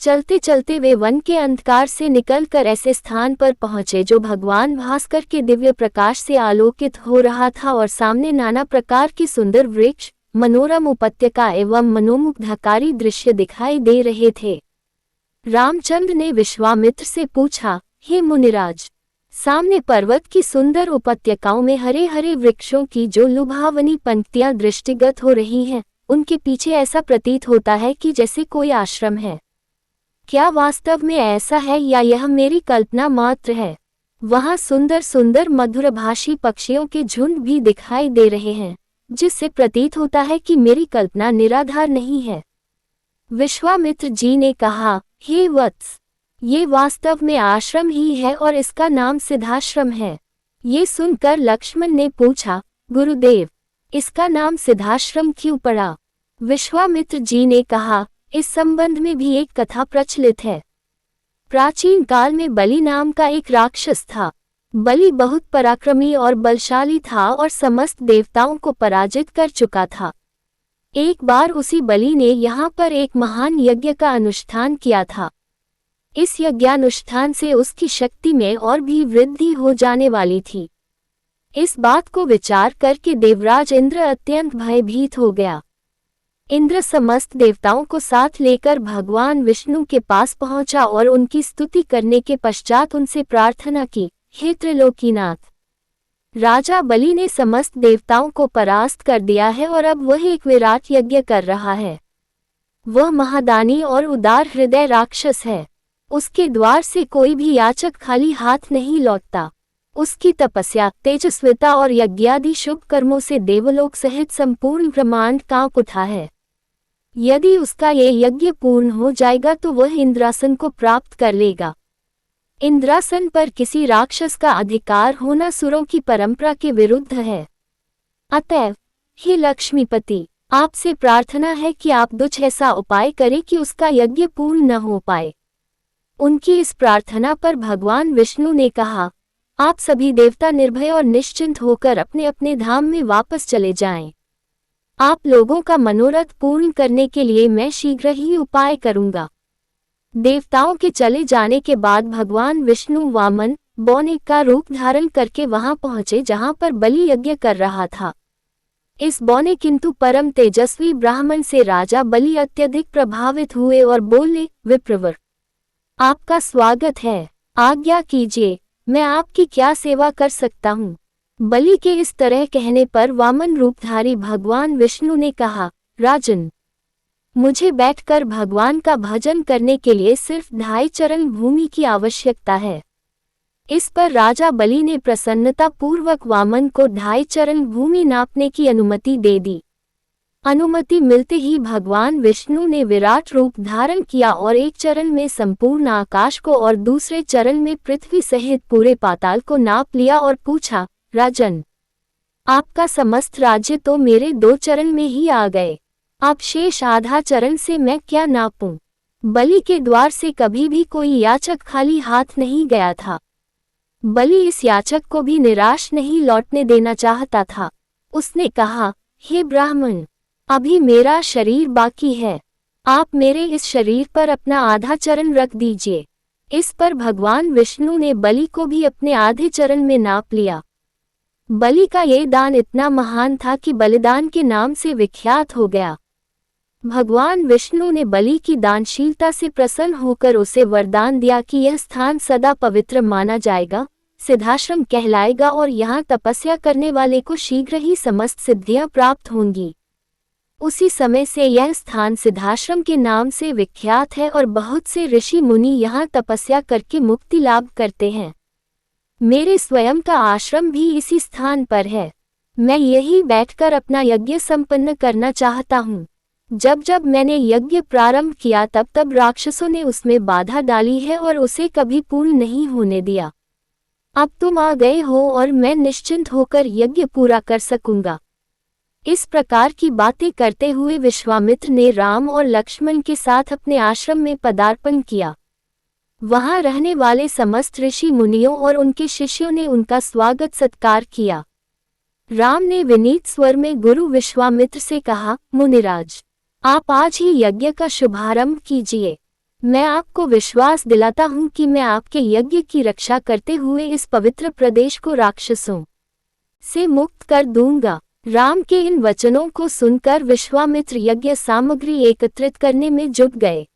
चलते चलते way one के अंधकार से निकलकर ऐसे स्थान पर पहुंचे जो भगवान भास्कर के दिव्य प्रकाश से आलोकित हो रहा था और सामने नाना प्रकार के सुंदर वृक्ष, मनोरम उपत्यका एवं मनोमुग्धकारी दृश्य दिखाई दे रहे थे। रामचंद्र ने विश्वामित्र से पूछा, हे मुनिराज, सामने पर्वत की सुंदर उपत्यकाओं में हरे हरे वृक्षों की जो लुभावनी पंक्तियां दृष्टिगत हो रही हैं, उनके पीछे ऐसा प्रतीत होता है कि जैसे कोई आश्रम है। क्या वास्तव में ऐसा है या यह मेरी कल्पना मात्र है? वहां सुंदर सुंदर मधुरभाषी पक्षियों के झुंड भी दिखाई दे रहे हैं, जिससे प्रतीत होता है कि मेरी कल्पना निराधार नहीं है। विश्वामित्र जी ने कहा, हे वत्स, ये वास्तव में आश्रम ही है और इसका नाम सिद्धाश्रम है। ये सुनकर लक्ष्मण ने पूछा, गुरुदेव, इसका नाम सिद्धाश्रम क्यों पड़ा? विश्वामित्र जी ने कहा, इस संबंध में भी एक कथा प्रचलित है। प्राचीन काल में बलि नाम का एक राक्षस था। बलि बहुत पराक्रमी और बलशाली था और समस्त देवताओं को पराजित कर चुका था। एक बार उसी बलि ने यहाँ पर एक महान यज्ञ का अनुष्ठान किया था। इस यज्ञानुष्ठान से उसकी शक्ति में और भी वृद्धि हो जाने वाली थी। इस बात को विचार करके देवराज इंद्र अत्यंत भयभीत हो गया। इंद्र समस्त देवताओं को साथ लेकर भगवान विष्णु के पास पहुंचा और उनकी स्तुति करने के पश्चात उनसे प्रार्थना की, हे त्रिलोकीनाथ, राजा बलि ने समस्त देवताओं को परास्त कर दिया है और अब वह एक विराट यज्ञ कर रहा है। वह महादानी और उदार हृदय राक्षस है। उसके द्वार से कोई भी याचक खाली हाथ नहीं लौटता। उसकी तपस्या, तेजस्विता और यज्ञादि शुभ कर्मों से देवलोक सहित संपूर्ण ब्रह्मांड कांप उठा है। यदि उसका ये यज्ञ पूर्ण हो जाएगा तो वह इंद्रासन को प्राप्त कर लेगा। इंद्रासन पर किसी राक्षस का अधिकार होना सुरों की परंपरा के विरुद्ध है। अतएव हे लक्ष्मीपति, आपसे प्रार्थना है कि आप कुछ ऐसा उपाय करें कि उसका यज्ञ पूर्ण न हो पाए। उनकी इस प्रार्थना पर भगवान विष्णु ने कहा, आप सभी देवता निर्भय और निश्चिंत होकर अपने अपने धाम में वापस चले जाएं। आप लोगों का मनोरथ पूर्ण करने के लिए मैं शीघ्र ही उपाय करूंगा। देवताओं के चले जाने के बाद भगवान विष्णु वामन बौने का रूप धारण करके वहां पहुंचे जहां पर बलि यज्ञ कर रहा था। इस बौने किंतु परम तेजस्वी ब्राह्मण से राजा बलि अत्यधिक प्रभावित हुए और बोले, विप्रवर, आपका स्वागत है, आज्ञा कीजिए, मैं आपकी क्या सेवा कर सकता हूँ? बलि के इस तरह कहने पर वामन रूपधारी भगवान विष्णु ने कहा, राजन, मुझे बैठकर भगवान का भजन करने के लिए सिर्फ 2.5 चरण भूमि की आवश्यकता है। इस पर राजा बलि ने प्रसन्नता पूर्वक वामन को 2.5 चरण भूमि नापने की अनुमति दे दी। अनुमति मिलते ही भगवान विष्णु ने विराट रूप धारण किया और एक चरण में संपूर्ण आकाश को और दूसरे चरण में पृथ्वी सहित पूरे पाताल को नाप लिया और पूछा, राजन, आपका समस्त राज्य तो मेरे 2 चरण में ही आ गए, अब शेष आधा चरण से मैं क्या नापूं? बलि के द्वार से कभी भी कोई याचक खाली हाथ नहीं गया था। बलि इस याचक को भी निराश नहीं लौटने देना चाहता था। उसने कहा, हे ब्राह्मण, अभी मेरा शरीर बाकी है, आप मेरे इस शरीर पर अपना आधा चरण रख दीजिए। इस पर भगवान विष्णु ने बलि को भी अपने आधे चरण में नाप लिया। बलि का ये दान इतना महान था कि बलिदान के नाम से विख्यात हो गया। भगवान विष्णु ने बलि की दानशीलता से प्रसन्न होकर उसे वरदान दिया कि यह स्थान सदा पवित्र माना जाएगा, सिद्धाश्रम कहलाएगा और यहाँ तपस्या करने वाले को शीघ्र ही समस्त सिद्धियां प्राप्त होंगी। उसी समय से यह स्थान सिद्धाश्रम के नाम से विख्यात है और बहुत से ऋषि मुनि यहाँ तपस्या करके मुक्ति लाभ करते हैं। मेरे स्वयं का आश्रम भी इसी स्थान पर है। मैं यही बैठकर अपना यज्ञ संपन्न करना चाहता हूँ। जब जब मैंने यज्ञ प्रारंभ किया तब तब राक्षसों ने उसमें बाधा डाली है और उसे कभी पूर्ण नहीं होने दिया। अब तुम आ गए हो और मैं निश्चिंत होकर यज्ञ पूरा कर सकूंगा। इस प्रकार की बातें करते हुए विश्वामित्र ने राम और लक्ष्मण के साथ अपने आश्रम में पदार्पण किया। वहां रहने वाले समस्त ऋषि मुनियों और उनके शिष्यों ने उनका स्वागत सत्कार किया। राम ने विनीत स्वर में गुरु विश्वामित्र से कहा, मुनिराज, आप आज ही यज्ञ का शुभारंभ कीजिए। मैं आपको विश्वास दिलाता हूँ कि मैं आपके यज्ञ की रक्षा करते हुए इस पवित्र प्रदेश को राक्षसों से मुक्त कर दूंगा। राम के इन वचनों को सुनकर विश्वामित्र यज्ञ सामग्री एकत्रित करने में जुट गए।